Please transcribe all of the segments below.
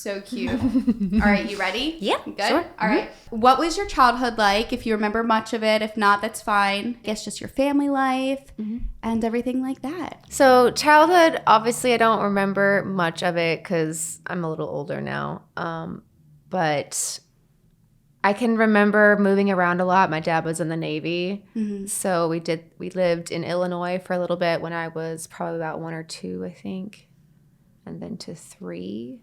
so cute. All right, you ready? Yeah, Good? sure. All right. What was your childhood like? If you remember much of it, if not, that's fine. I guess just your family life and everything like that. So childhood, obviously I don't remember much of it because I'm a little older now. But I can remember moving around a lot. My dad was in the Navy. So we lived in Illinois for a little bit when I was probably about 1 or 2, I think. And then to 3.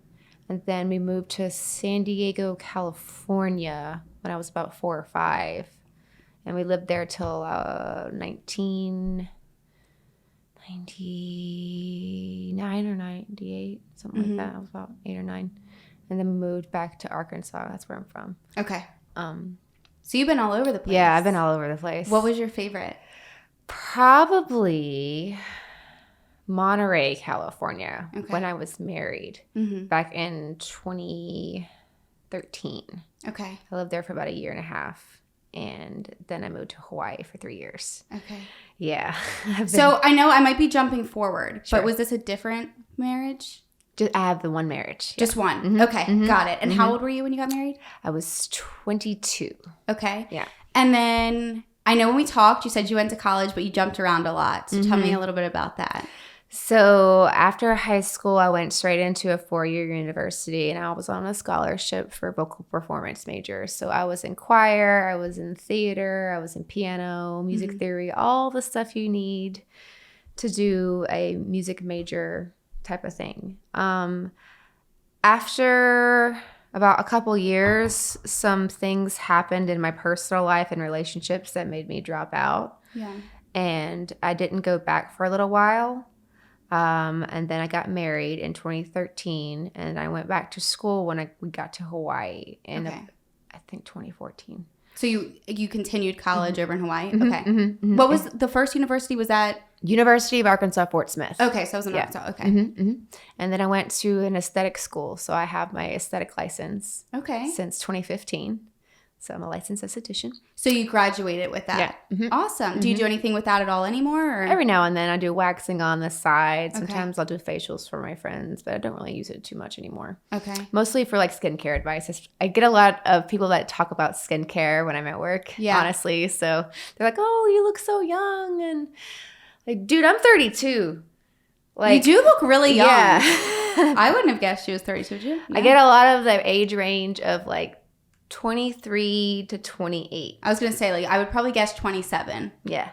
And then we moved to San Diego, California when I was about 4 or 5. And we lived there till 1999 or 98, something like that. I was about 8 or 9. And then moved back to Arkansas. That's where I'm from. Okay. So you've been all over the place. Yeah, I've been all over the place. What was your favorite? Probably Monterey, California, when I was married back in 2013. Okay. I lived there for about 1.5 years. And then I moved to Hawaii for 3 years. Okay. Yeah. So I know I might be jumping forward, but was this a different marriage? I have the one marriage. Yeah. Just one. Okay. Got it. And how old were you when you got married? I was 22. Okay. Yeah. And then I know when we talked, you said you went to college, but you jumped around a lot. So tell me a little bit about that. So after high school, I went straight into a 4-year university, and I was on a scholarship for vocal performance major. So I was in choir, I was in theater, I was in piano, music theory, all the stuff you need to do a music major type of thing. After about a couple years, some things happened in my personal life and relationships that made me drop out. Yeah. And I didn't go back for a little while. And then I got married in 2013, and I went back to school when we got to Hawaii in, I think, 2014. So you continued college over in Hawaii? Okay. What was the first university? Was that? University of Arkansas, Fort Smith. Okay, so I was in Arkansas. Okay. And then I went to an aesthetic school, so I have my aesthetic license since 2015. So I'm a licensed esthetician. So you graduated with that? Yeah. Awesome. Do you do anything with that at all anymore? Or? Every now and then I do waxing on the side. Sometimes I'll do facials for my friends, but I don't really use it too much anymore. Okay. Mostly for like skincare advice. I get a lot of people that talk about skincare when I'm at work, honestly. So they're like, oh, you look so young. And like, dude, I'm 32. Like, you do look really young. Yeah. I wouldn't have guessed she was 32, would you? Yeah. I get a lot of the age range of like 23 to 28. I was going to say, like, I would probably guess 27. Yeah.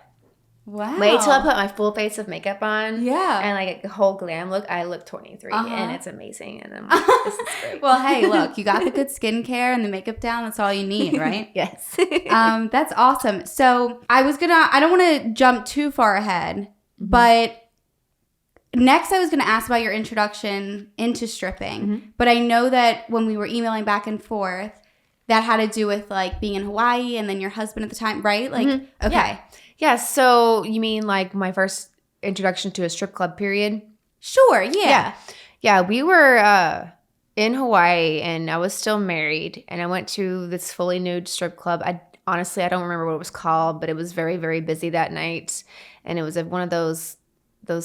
Wow. Wait till I put my full face of makeup on. Yeah. And like a whole glam look. I look 23 and it's amazing. And I'm like, this is great. Well, hey, look, you got the good skincare and the makeup down. That's all you need, right? Yes. That's awesome. So I don't want to jump too far ahead, but next I was going to ask about your introduction into stripping. But I know that when we were emailing back and forth, that had to do with like being in Hawaii and then your husband at the time, right? Like, okay. Yeah. So you mean like my first introduction to a strip club period? Sure. Yeah. Yeah. We were in Hawaii and I was still married and I went to this fully nude strip club. Honestly, I don't remember what it was called, but it was very, very busy that night. And it was one of those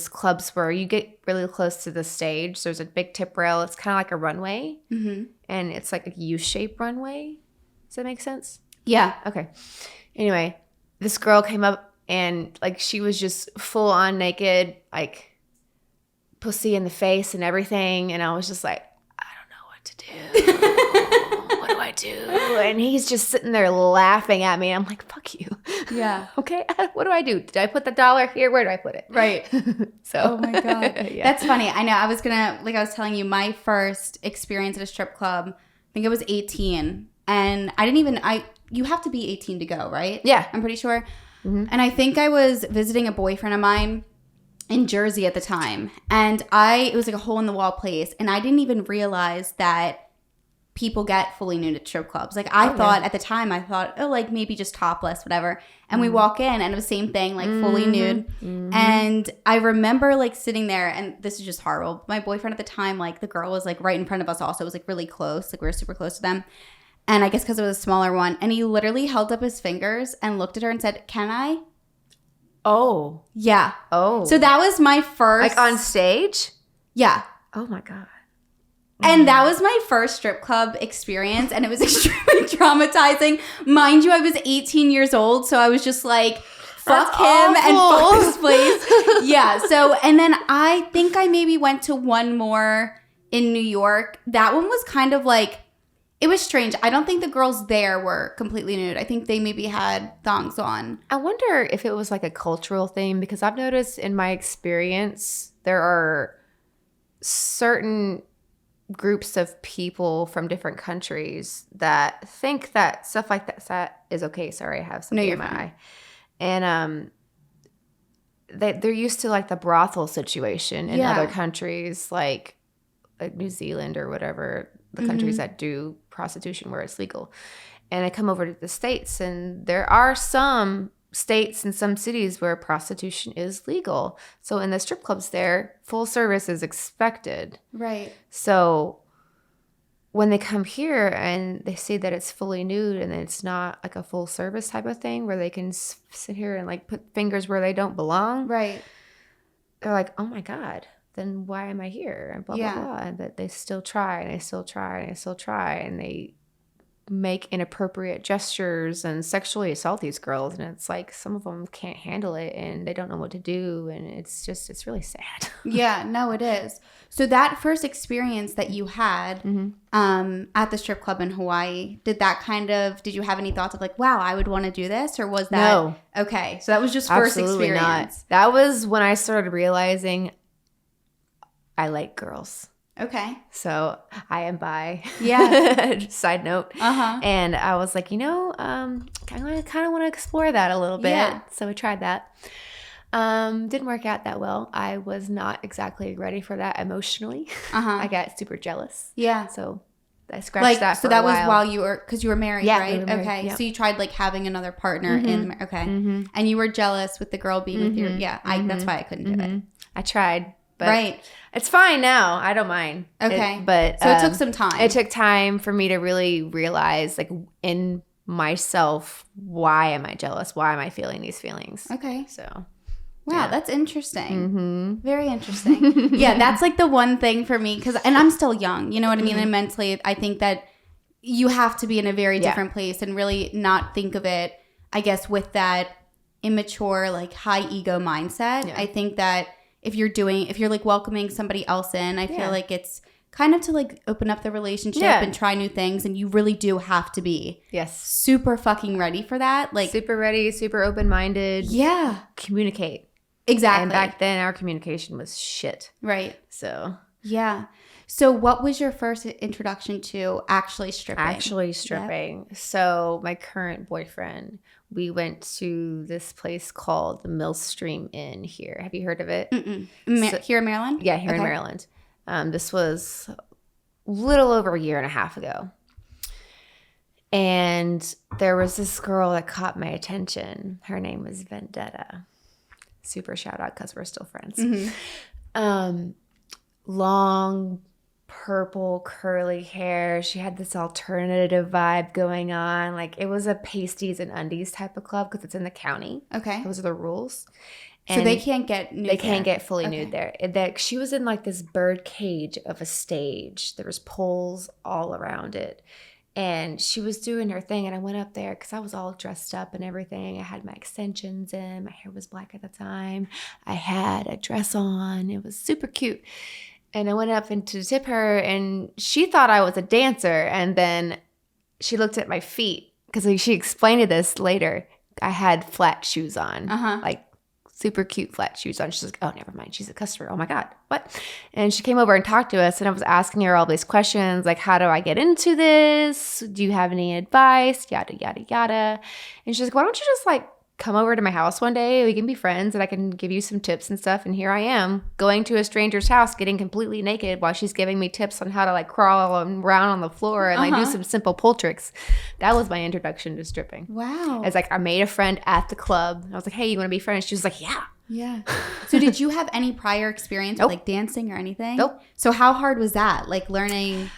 clubs where you get really close to the stage. There's a big tip rail. It's kind of like a runway. And it's like a U-shaped runway. Does that make sense? Yeah. Okay. Anyway, this girl came up and like she was just full on naked, like pussy in the face and everything. And I was just like, I don't know what to do. What do I do? And he's just sitting there laughing at me. I'm like, fuck you. Yeah. Okay. What do I do? Did I put the dollar here? Where do I put it? Right. So. Oh my God. Yeah. That's funny. I know. I was telling you, my first experience at a strip club, I think I was 18. And you have to be 18 to go, right? Yeah. I'm pretty sure. And I think I was visiting a boyfriend of mine in Jersey at the time. And it was like a hole in the wall place. And I didn't even realize that people get fully nude at strip clubs. Like I thought at the time, oh, like maybe just topless, whatever. And we walk in and it was the same thing, like fully nude. And I remember like sitting there, and this is just horrible. My boyfriend at the time, like the girl was like right in front of us also. It was like really close. Like we were super close to them. And I guess because it was a smaller one. And he literally held up his fingers and looked at her and said, "Can I?" Oh. Yeah. Oh. So that was my first. Like on stage? Yeah. Oh my God. And that was my first strip club experience, and it was extremely traumatizing. Mind you, I was 18 years old, so I was just like, fuck That's him awful. and fuck this place. Yeah, so, and then I think I maybe went to one more in New York. That one was kind of like, it was strange. I don't think the girls there were completely nude. I think they maybe had thongs on. I wonder if it was like a cultural thing, because I've noticed in my experience, there are certain groups of people from different countries that think that stuff like that is okay. Sorry, I have something in my eye. And they're used to like the brothel situation in other countries, like New Zealand or whatever, the countries that do prostitution where it's legal. And I come over to the States, and there are some states and some cities where prostitution is legal. So in the strip clubs there, full service is expected. Right. So when they come here and they see that it's fully nude and it's not like a full service type of thing where they can sit here and like put fingers where they don't belong. Right. They're like, oh my God, then why am I here? And blah, blah, blah. And but they still try and they still try and they still try, and they make inappropriate gestures and sexually assault these girls. And it's like some of them can't handle it and they don't know what to do. And it's really sad. Yeah, no, it is. So that first experience that you had at the strip club in Hawaii, did you have any thoughts of like, wow, I would want to do this? Or was that? No. Okay. So that was just first Absolutely experience. Not. That was when I started realizing I like girls. Okay. So I am bi. Yeah. Side note. And I was like, I kind of want to explore that a little bit. Yeah. So we tried that. Didn't work out that well. I was not exactly ready for that emotionally. I got super jealous. Yeah. So I scratched that for a while. So that was while you were, because you were married, right? We were married, okay. yeah. So you tried like having another partner in, okay. And you were jealous with the girl being with your, that's why I couldn't do it. I tried. But it's fine now. I don't mind. Okay. So it took some time. It took time for me to really realize, like, in myself, why am I jealous? Why am I feeling these feelings? Okay. So, wow, that's interesting. Very interesting. Yeah, that's like the one thing for me, and I'm still young. You know what I mean? And mentally, I think that you have to be in a very different place and really not think of it, I guess, with that immature, like high ego mindset. I think that if you're like welcoming somebody else in, I feel like it's kind of to like open up the relationship and try new things. And you really do have to be super fucking ready for that. Like super ready, super open-minded. Yeah. Communicate. Exactly. And back then our communication was shit. Right. So. Yeah. So what was your first introduction to actually stripping? Yep. So my current boyfriend, we went to this place called the Millstream Inn here. Have you heard of it? Here in Maryland? Yeah, here in Maryland. This was a little over a year and a half ago. And there was this girl that caught my attention. Her name was Vendetta. Super shout out because we're still friends. Long purple curly hair. She had this alternative vibe going on. Like it was a pasties and undies type of club because it's in the county. Okay. Those are the rules. And so they can't get nude They can't get fully nude there. She was in like this bird cage of a stage. There was poles all around it. And she was doing her thing. And I went up there because I was all dressed up and everything. I had my extensions in. My hair was black at the time. I had a dress on. It was super cute. And I went up and to tip her, and she thought I was a dancer. And then she looked at my feet because she explained this later. I had flat shoes on, like super cute flat shoes on. She's like, oh, never mind. She's a customer. Oh, my God. What? And she came over and talked to us, and I was asking her all these questions, like, how do I get into this? Do you have any advice? Yada, yada, yada. And she's like, why don't you just, like, come over to my house one day, we can be friends and I can give you some tips and stuff. And here I am going to a stranger's house, getting completely naked while she's giving me tips on how to like crawl around on the floor and like do some simple pole tricks. That was my introduction to stripping. Wow. It's like I made a friend at the club. I was like, hey, you want to be friends? She was like, yeah. Yeah. So did you have any prior experience with like dancing or anything? Nope. So how hard was that? Like learning...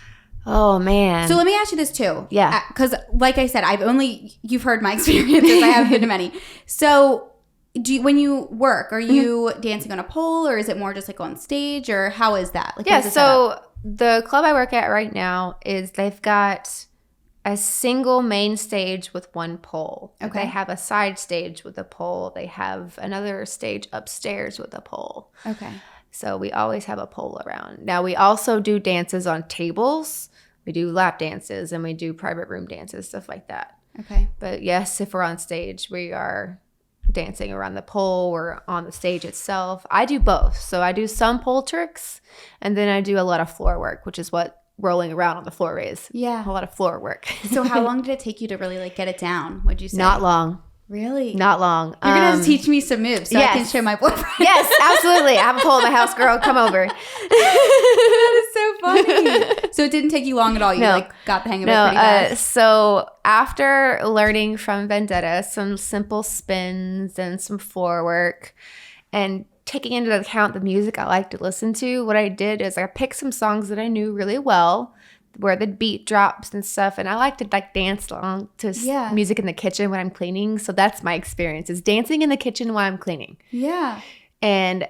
Oh, man. So let me ask you this, too. Yeah. Because, like I said, you've heard my experiences. I haven't been to many. So when you work, are you dancing on a pole, or is it more just like on stage, or how is that? Like, yeah, so the club I work at right now they've got a single main stage with one pole. Okay. They have a side stage with a pole. They have another stage upstairs with a pole. Okay. So we always have a pole around. Now we also do dances on tables. We do lap dances and we do private room dances, stuff like that. Okay. But yes, if we're on stage, we are dancing around the pole or on the stage itself. I do both. So I do some pole tricks and then I do a lot of floor work, which is what rolling around on the floor is. Yeah. A lot of floor work. So how long did it take you to really like get it down? Would you say? Not long. Really? Not long. You're going to have to teach me some moves so I can show my boyfriend. Yes, absolutely. I have a pole at my house, girl. Come over. That is so funny. So it didn't take you long at all. You like got the hang of it pretty fast. So after learning from Vendetta, some simple spins and some floor work and taking into account the music I like to listen to, what I did is I picked some songs that I knew really well where the beat drops and stuff, and I like to like dance along to music in the kitchen when I'm cleaning. So that's my experience, is dancing in the kitchen while I'm cleaning. Yeah. And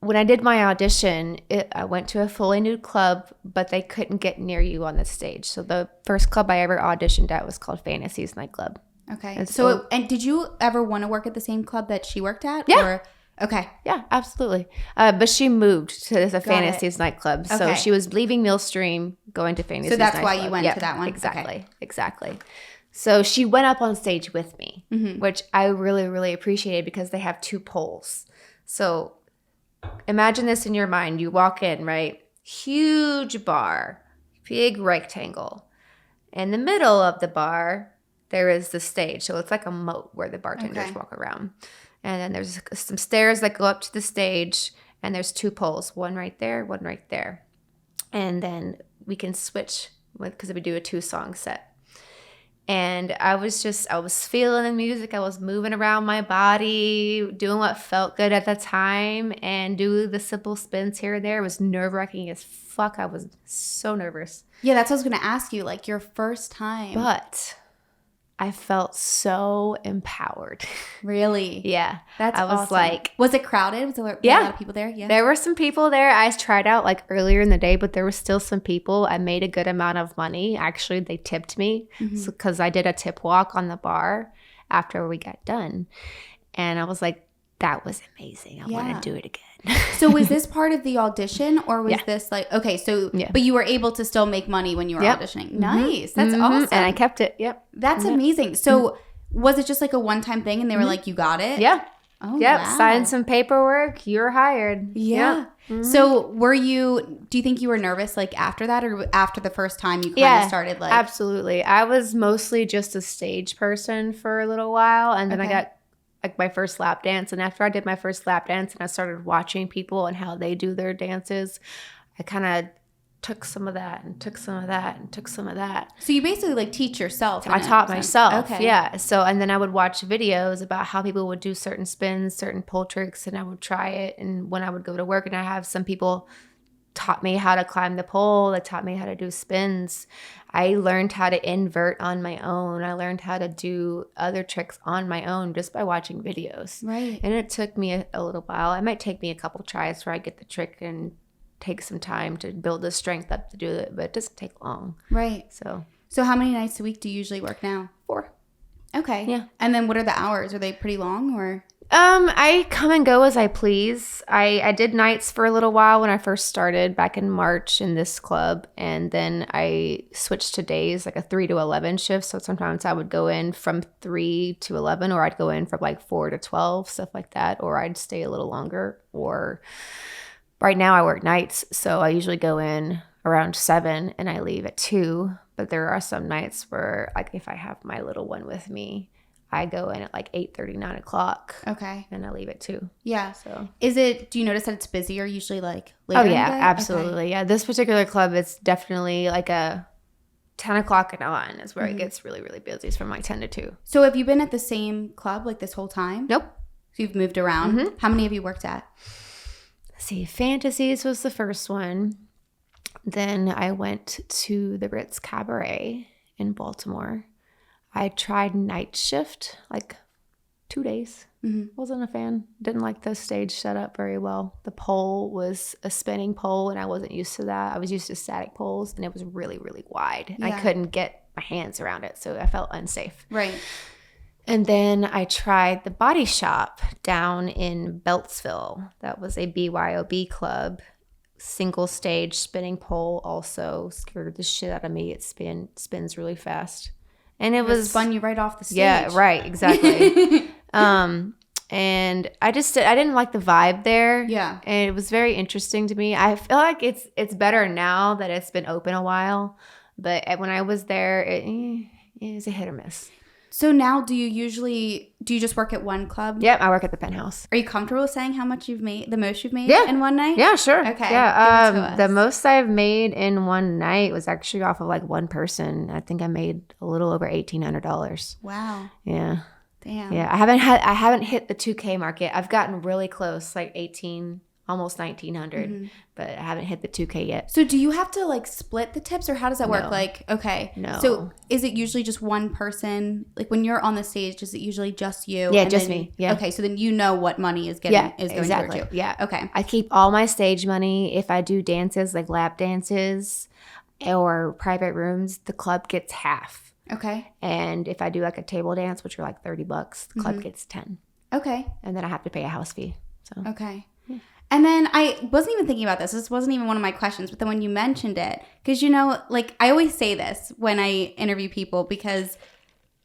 when I did my audition, I went to a fully nude club, but they couldn't get near you on the stage. So the first club I ever auditioned at was called Fantasies Nightclub. Okay. And did you ever want to work at the same club that she worked at? Yeah. Or, okay. Yeah, absolutely. But she moved to the Fantasies Nightclub. So Okay. she was leaving Millstream, going to Fantasies So that's Nightclub. why you went to that one? Exactly. Okay. Exactly. So she went up on stage with me, Mm-hmm. which I really, really appreciated because they have two poles. So imagine this in your mind. You walk in, right? Huge bar, big rectangle. In the middle of the bar, there is the stage. So it's like a moat where the bartenders walk around. And then there's some stairs that go up to the stage. And there's two poles, one right there, one right there. And then we can switch because we do a 2-song set. And I was feeling the music. I was moving around my body, doing what felt good at the time, and doing the simple spins here and there. It was nerve-wracking as fuck. I was so nervous. Yeah, that's what I was going to ask you, like your first time. But I felt so empowered. Really? Yeah. That's I was awesome. like... Was it crowded? Was there a lot of people there? Yeah. There were some people there. I tried out like earlier in the day, but there were still some people. I made a good amount of money. Actually, they tipped me because I did a tip walk on the bar after we got done. And I was like, that was amazing. I want to do it again. So was this part of the audition or was this like, okay, so, but you were able to still make money when you were auditioning. Nice. That's awesome. And I kept it. Yep. That's amazing. So was it just like a one-time thing and they were like, you got it? Yeah. Oh, yep. wow. Signed some paperwork. You're hired. Yeah. Yep. So do you think you were nervous like after that or after the first time you kind of started like? Absolutely. I was mostly just a stage person for a little while. And then I got like my first lap dance. And after I did my first lap dance and I started watching people and how they do their dances, I kind of took some of that and took some of that and took some of that. So you basically like teach yourself. I taught myself. Okay. Yeah. So, and then I would watch videos about how people would do certain spins, certain pole tricks, and I would try it. And when I would go to work and I have some people taught me how to climb the pole, they taught me how to do spins. I learned how to invert on my own. I learned how to do other tricks on my own just by watching videos. Right. And it took me a little while. It might take me a couple tries where I get the trick and take some time to build the strength up to do it, but it doesn't take long. Right. So how many nights a week do you usually work now? 4. Okay. Yeah. And then what are the hours? Are they pretty long or? I come and go as I please. I did nights for a little while when I first started back in March in this club. And then I switched to days, like a 3 to 11 shift. So sometimes I would go in from 3 to 11 or I'd go in from like 4 to 12, stuff like that. Or I'd stay a little longer. Or right now I work nights. So I usually go in around 7 and I leave at 2. But there are some nights where like if I have my little one with me, I go in at like 8:30, 9 o'clock. Okay. And I leave at 2. Yeah. So do you notice that it's busier usually like later Oh, in yeah, the day? absolutely. Okay. Yeah. This particular club is definitely like a 10 o'clock and on is where it gets really, really busy. It's from like 10 to 2. So have you been at the same club like this whole time? Nope. So you've moved around? How many have you worked at? Let's see. Fantasies was the first one. Then I went to the Ritz Cabaret in Baltimore. I tried night shift like 2 days. Wasn't a fan. Didn't like the stage setup very well. The pole was a spinning pole, and I wasn't used to that. I was used to static poles, and it was really, really wide. Yeah. I couldn't get my hands around it, so I felt unsafe. Right. And then I tried the Body Shop down in Beltsville. That was a BYOB club. Single stage spinning pole also scared the shit out of me. It spins really fast. And it was spun you right off the stage. Yeah, right, exactly. And I didn't like the vibe there. Yeah. And it was very interesting to me. I feel like it's better now that it's been open a while. But when I was there, it was a hit or miss. So now do you just work at one club? Yep, I work at the Penthouse. Are you comfortable saying how much you've made, the most you've made in one night? Yeah, sure. Okay. Yeah. The most I've made in one night was actually off of like one person. I think I made a little over $1,800. Wow. Yeah. Damn. Yeah. I haven't hit the 2K market. I've gotten really close, like 18, almost 1,900, but I haven't hit the 2K yet. So do you have to like split the tips, or how does that work? Like, okay. No. So is it usually just one person? Like when you're on the stage, is it usually just you? Yeah, just me. Yeah. Okay. So then you know what money is going towards you. Yeah. Okay. I keep all my stage money. If I do dances like lap dances or private rooms, the club gets half. Okay. And if I do like a table dance, which are like $30, the club gets 10. Okay. And then I have to pay a house fee. So okay. Yeah. And then I wasn't even thinking about this. This wasn't even one of my questions. But then when you mentioned it, because, you know, like I always say this when I interview people, because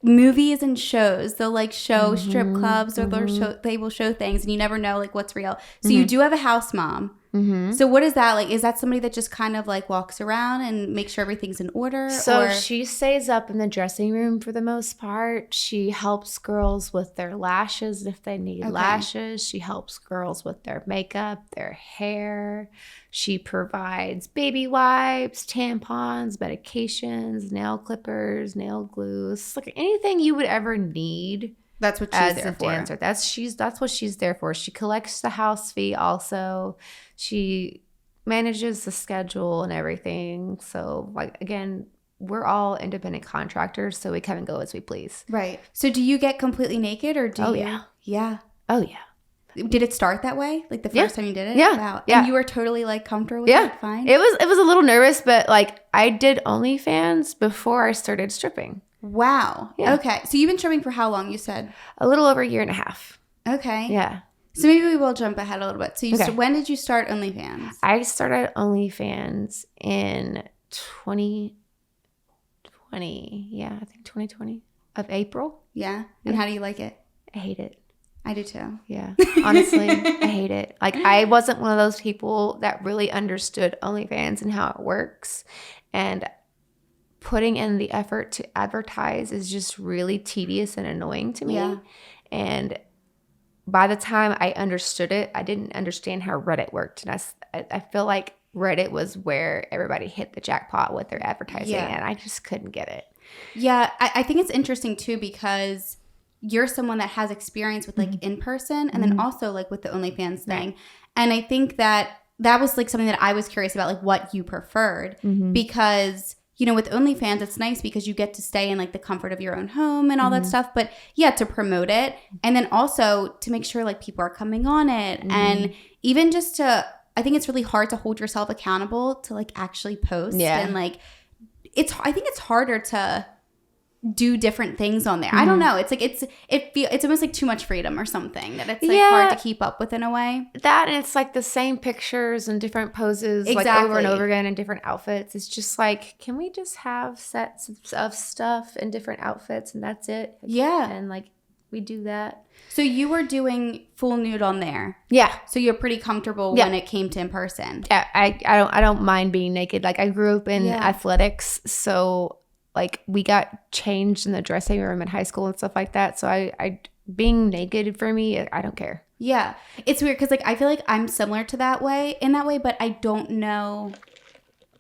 movies and shows, they'll like show strip clubs, or they will show things, and you never know like what's real. So you do have a house mom. So what is that like? Is that somebody that just kind of like walks around and makes sure everything's in order? So she stays up in the dressing room for the most part. She helps girls with their lashes if they need lashes. She helps girls with their makeup, their hair. She provides baby wipes, tampons, medications, nail clippers, nail glues, like anything you would ever need. That's what she's there for. Dancer. That's what she's there for. She collects the house fee also. She manages the schedule and everything. So, like, again, we're all independent contractors, so we come and go as we please. Right. So do you get completely naked, or do you? Yeah. Yeah. Oh, yeah. Did it start that way? Like the first time you did it? Yeah. Wow. Yeah. And you were totally like comfortable with it? Fine? It was a little nervous, but like I did OnlyFans before I started stripping. Wow. Yeah. Okay. So you've been stripping for how long, you said? A little over a year and a half. Okay. Yeah. So maybe we will jump ahead a little bit. So when did you start OnlyFans? I started OnlyFans in 2020. Yeah, I think 2020 of April. Yeah. And how do you like it? I hate it. I do too. Yeah. Honestly, I hate it. Like I wasn't one of those people that really understood OnlyFans and how it works. And putting in the effort to advertise is just really tedious and annoying to me. Yeah. And by the time I understood it, I didn't understand how Reddit worked. And I feel like Reddit was where everybody hit the jackpot with their advertising, and I just couldn't get it. Yeah, I think it's interesting too, because you're someone that has experience with like in person, and then also like with the OnlyFans thing. Right. And I think that was like something that I was curious about, like what you preferred, because you know, with OnlyFans, it's nice because you get to stay in like the comfort of your own home and all that stuff. But yeah, to promote it, and then also to make sure like people are coming on it, and even just to, I think it's really hard to hold yourself accountable to like actually post. And like, I think it's harder to do different things on there. I don't know. It's like it's almost like too much freedom or something, that it's like hard to keep up with in a way. That, and it's like the same pictures and different poses like over and over again in different outfits. It's just like, can we just have sets of stuff in different outfits and that's it? Yeah. And like we do that. So you were doing full nude on there. Yeah. So you're pretty comfortable when it came to in person. Yeah, I don't mind being naked. Like I grew up in athletics, so like we got changed in the dressing room in high school and stuff like that. So I being naked for me, I don't care. Yeah. It's weird because like I feel like I'm similar to that way, but I don't know.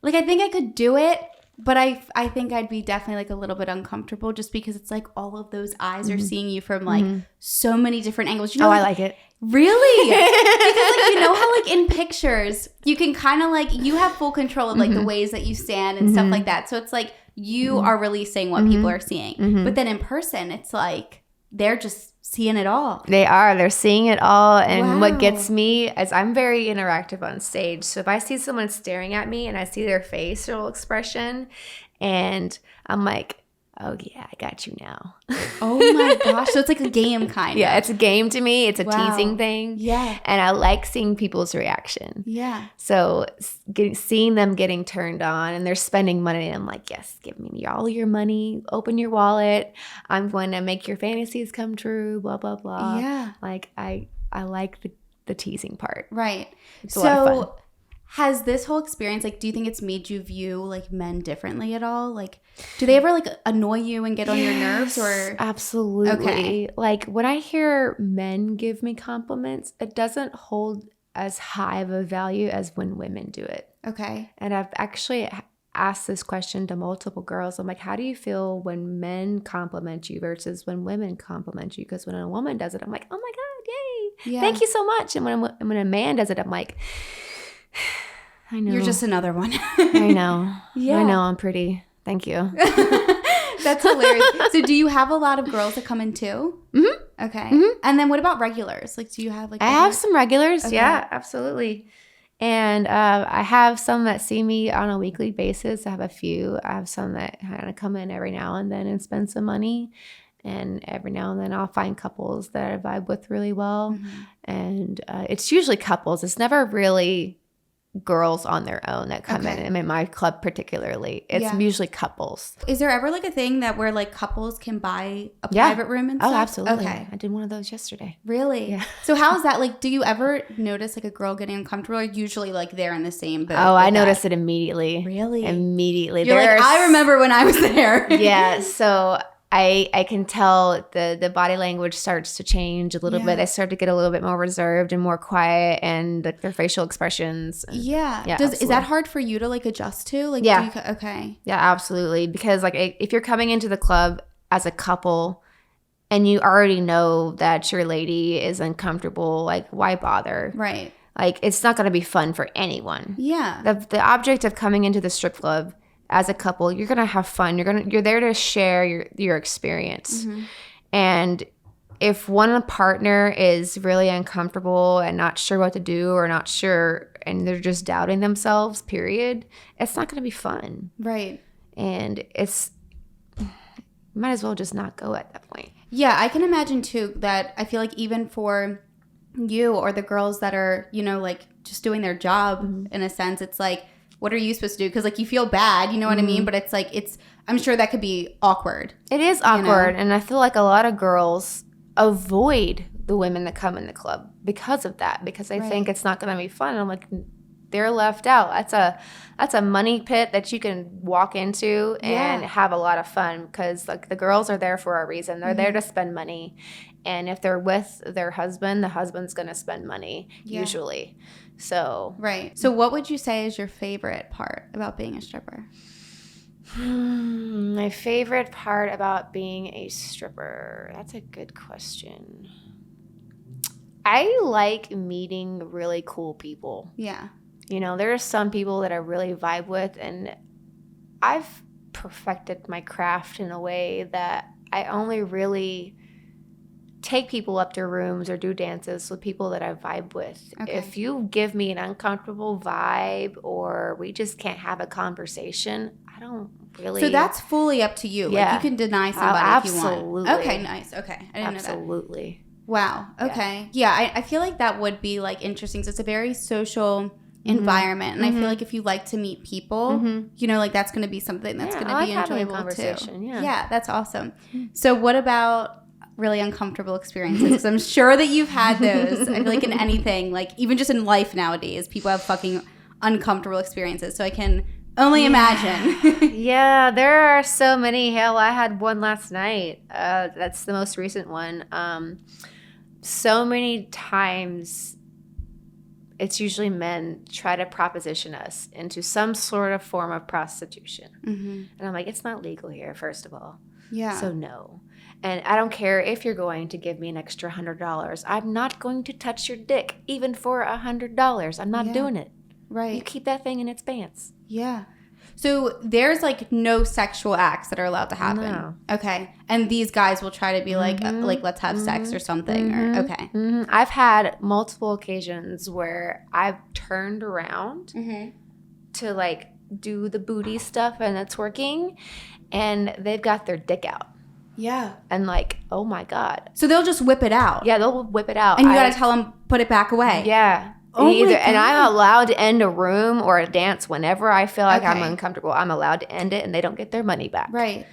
Like I think I could do it, but I think I'd be definitely like a little bit uncomfortable, just because it's like all of those eyes are seeing you from like so many different angles. You know, I like it. Really? Because like, you know how like in pictures you can kind of like, you have full control of like the ways that you stand and stuff like that. So it's like you are releasing what people are seeing. But then in person, it's like they're just seeing it all. They're seeing it all. And Wow. what gets me is I'm very interactive on stage. So if I see someone staring at me and I see their facial expression and I'm like, oh yeah, I got you now. Oh my gosh. So it's like a game kind of. Yeah, it's a game to me. It's a Wow. teasing thing. Yeah. And I like seeing people's reaction. Yeah. So seeing them getting turned on and they're spending money, and I'm like, yes, give me all your money. Open your wallet. I'm going to make your fantasies come true, blah, blah, blah. Yeah. Like I like the teasing part. Right. It's a lot of fun. Has this whole experience, like, do you think it's made you view, like, men differently at all? Like, do they ever, like, annoy you and get on your nerves, or? Absolutely. Okay. Like, when I hear men give me compliments, it doesn't hold as high of a value as when women do it. Okay. And I've actually asked this question to multiple girls. I'm like, how do you feel when men compliment you versus when women compliment you? Because when a woman does it, I'm like, oh my God, yay. Yeah. Thank you so much. And when a man does it, I'm like, I know. You're just another one. I know. Yeah. I know I'm pretty. Thank you. That's hilarious. So do you have a lot of girls that come in too? Mm-hmm. Okay. Mm-hmm. And then what about regulars? Like, do you have like? I have some regulars. Okay. Yeah, absolutely. And I have some that see me on a weekly basis. I have a few. I have some that kind of come in every now and then and spend some money. And every now and then I'll find couples that I vibe with really well. Mm-hmm. And it's usually couples. It's never really girls on their own that come in. I mean, my club particularly, it's usually couples. Is there ever like a thing that where like couples can buy a private room and stuff? Oh, absolutely. Okay. I did one of those yesterday. Really? Yeah. So how is that? Like, do you ever notice like a girl getting uncomfortable, or usually like they're in the same boat? Oh, I noticed it immediately. Really? Immediately. You're like, I remember when I was there. Yeah. So I can tell the body language starts to change a little bit. They start to get a little bit more reserved and more quiet, and like their facial expressions. Yeah. Yeah. Is that hard for you to like adjust to? Like, Yeah. Okay. Yeah, absolutely. Because like if you're coming into the club as a couple and you already know that your lady is uncomfortable, like why bother? Right. Like it's not going to be fun for anyone. Yeah. The object of coming into the strip club as a couple, you're gonna have fun. You're there to share your experience. Mm-hmm. And if one partner is really uncomfortable and not sure what to do, or not sure, and they're just doubting themselves, period, it's not gonna be fun. Right. And might as well just not go at that point. Yeah, I can imagine too that I feel like even for you or the girls that are, like just doing their job in a sense, it's like, what are you supposed to do? Because like you feel bad, you know what I mean? But it's like, I'm sure that could be awkward. It is awkward. And I feel like a lot of girls avoid the women that come in the club because of that, because they think it's not going to be fun. And I'm like, they're left out. That's a money pit that you can walk into and have a lot of fun, because like the girls are there for a reason. They're there to spend money. And if they're with their husband, the husband's going to spend money usually. So right. So what would you say is your favorite part about being a stripper? My favorite part about being a stripper. That's a good question. I like meeting really cool people. Yeah. There are some people that I really vibe with, and I've perfected my craft in a way that I only really take people up to rooms or do dances with people that I vibe with. Okay. If you give me an uncomfortable vibe or we just can't have a conversation, I don't really. So that's fully up to you. Yeah. Like you can deny somebody if you want. Absolutely. Okay, nice. Okay. I didn't know that. Absolutely. Wow. Okay. Yeah, I feel like that would be like interesting. So it's a very social environment, and I feel like if you like to meet people, like that's going to be something that's going to be enjoyable too. Yeah, that's awesome. So what about really uncomfortable experiences? Because I'm sure that you've had those. I feel like in anything, like even just in life nowadays, people have fucking uncomfortable experiences. So I can only imagine. Yeah, there are so many. Hell, I had one last night. That's the most recent one. So many times it's usually men try to proposition us into some sort of form of prostitution. And I'm like, it's not legal here, first of all. Yeah. So no. And I don't care if you're going to give me an extra $100. I'm not going to touch your dick, even for $100. I'm not doing it. Right. You keep that thing in its pants. Yeah. So there's like no sexual acts that are allowed to happen. No. Okay. And these guys will try to be like let's have sex or something. Or okay. I've had multiple occasions where I've turned around to like do the booty stuff and the twerking, and they've got their dick out. Yeah. And like, oh my God. So they'll just whip it out. Yeah, they'll whip it out. And you got to tell them, put it back away. Yeah. Oh my God. And I'm allowed to end a room or a dance whenever I feel like I'm uncomfortable. I'm allowed to end it, and they don't get their money back. Right.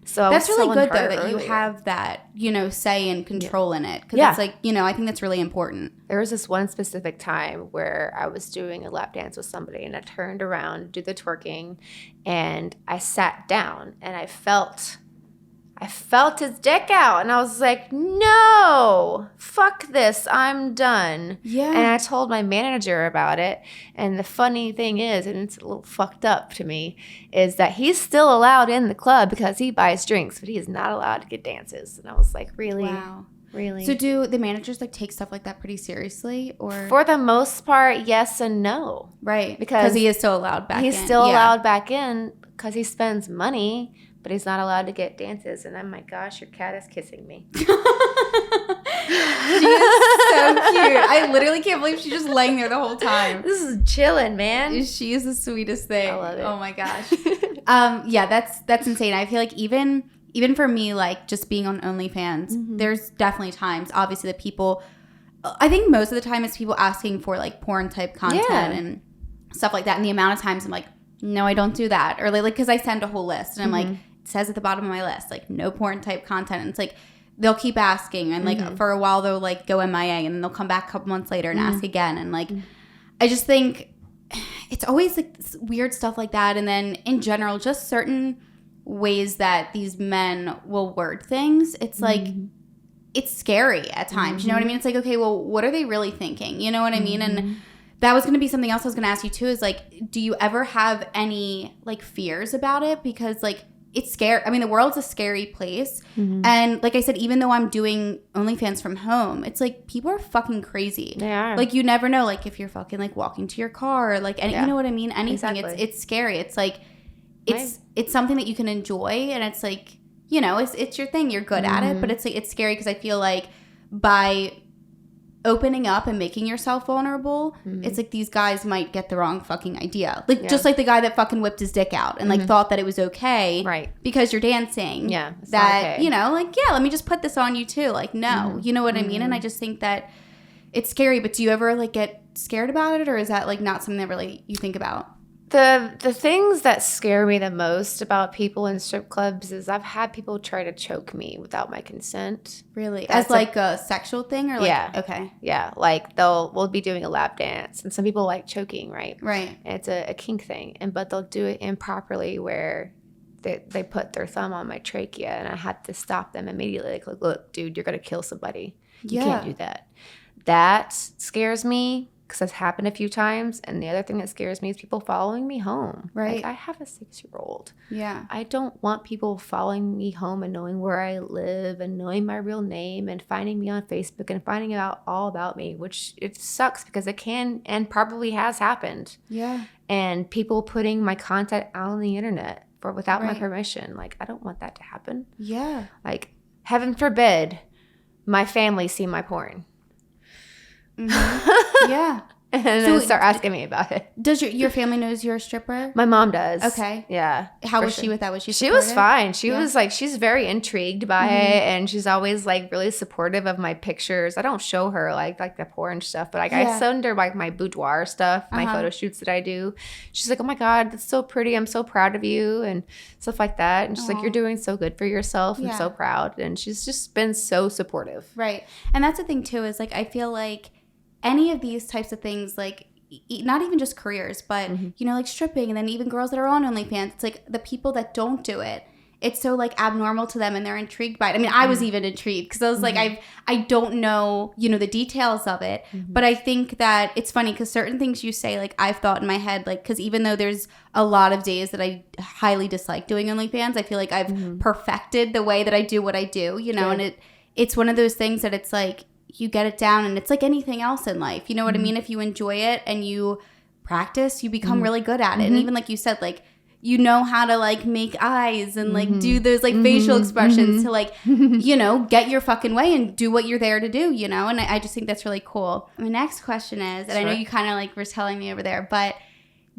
So that's really good, though, that you have that, say and control in it. Because it's like, I think that's really important. There was this one specific time where I was doing a lap dance with somebody, and I turned around, do the twerking, and I sat down, and I felt his dick out, and I was like, no, fuck this, I'm done. Yeah. And I told my manager about it, and the funny thing is, and it's a little fucked up to me, is that he's still allowed in the club because he buys drinks, but he is not allowed to get dances. And I was like, really? Wow. Really? So do the managers like take stuff like that pretty seriously, or For the most part, yes and no. right? Because he is still allowed back in. He's still allowed back in because he spends money, but he's not allowed to get dances. And oh my gosh, your cat is kissing me. She is so cute. I literally can't believe she's just laying there the whole time. This is chilling, man. She is the sweetest thing. I love it. Oh my gosh. Yeah, that's insane. I feel like even for me, like just being on OnlyFans, there's definitely times, obviously, that people, I think most of the time it's people asking for like porn type content and stuff like that. And the amount of times I'm like, no, I don't do that. Or like, because I send a whole list and I'm like, it says at the bottom of my list, like no porn type content. And it's like, they'll keep asking. And like for a while, they'll like go MIA and then they'll come back a couple months later and ask again. And like, I just think it's always like weird stuff like that. And then in general, just certain ways that these men will word things. It's like, it's scary at times. You know what I mean? It's like, okay, well, what are they really thinking? You know what I mean? And that was going to be something else I was going to ask you too, is like, do you ever have any like fears about it? Because like, it's scary. I mean, the world's a scary place. And like I said, even though I'm doing OnlyFans from home, it's like people are fucking crazy. They are. Like you never know, like if you're fucking like walking to your car or like, any, you know what I mean? Anything. Exactly. It's scary. It's like, it's something that you can enjoy. And it's like, it's your thing. You're good at it. But it's like, it's scary because I feel like by opening up and making yourself vulnerable, it's like these guys might get the wrong fucking idea. Like just like the guy that fucking whipped his dick out and like thought that it was okay, right? Because you're dancing. Yeah, that okay. Like let me just put this on you too. Like no, you know what I mean? And I just think that it's scary. But do you ever like get scared about it, or is that like not something that really you think about? The things that scare me the most about people in strip clubs is I've had people try to choke me without my consent. Really? As like a sexual thing, or like okay. Yeah, like we'll be doing a lap dance and some people like choking, right? Right. And it's a kink thing, but they'll do it improperly where they put their thumb on my trachea and I had to stop them immediately. Like, look, dude, you're gonna kill somebody. You can't do that. That scares me. Because that's happened a few times. And the other thing that scares me is people following me home. Right. Like, I have a 6-year-old. Yeah. I don't want people following me home and knowing where I live and knowing my real name and finding me on Facebook and finding out all about me, which it sucks because it can and probably has happened. Yeah. And people putting my content out on the internet without my permission. Like, I don't want that to happen. Yeah. Like, heaven forbid my family see my porn. Yeah. And then start asking me about it. Does your family knows you're a stripper? My mom does. Okay. Yeah. How was she with that? Was she supportive? She was fine. She was like, she's very intrigued by it, and she's always like really supportive of my pictures. I don't show her like the porn stuff, but like I send her like my boudoir stuff, my photo shoots that I do. She's like, oh my God, that's so pretty. I'm so proud of you and stuff like that. And she's like, you're doing so good for yourself. I'm so proud. And she's just been so supportive. Right. And that's the thing too, is like, I feel like any of these types of things, like not even just careers, but like stripping, and then even girls that are on OnlyFans, it's like the people that don't do it, it's so like abnormal to them and they're intrigued by it. I mean, I was even intrigued because I was like, I don't know, the details of it, but I think that it's funny because certain things you say, like I've thought in my head, like, because even though there's a lot of days that I highly dislike doing OnlyFans, I feel like I've perfected the way that I do what I do, and it's one of those things that it's like, you get it down, and it's like anything else in life. You know what I mean? If you enjoy it and you practice, you become really good at it. And even like you said, like, you know how to like make eyes and like do those like facial expressions to like, you know, get your fucking way and do what you're there to do, you know? And I just think that's really cool. My next question is, and I know you kind of like were telling me over there, but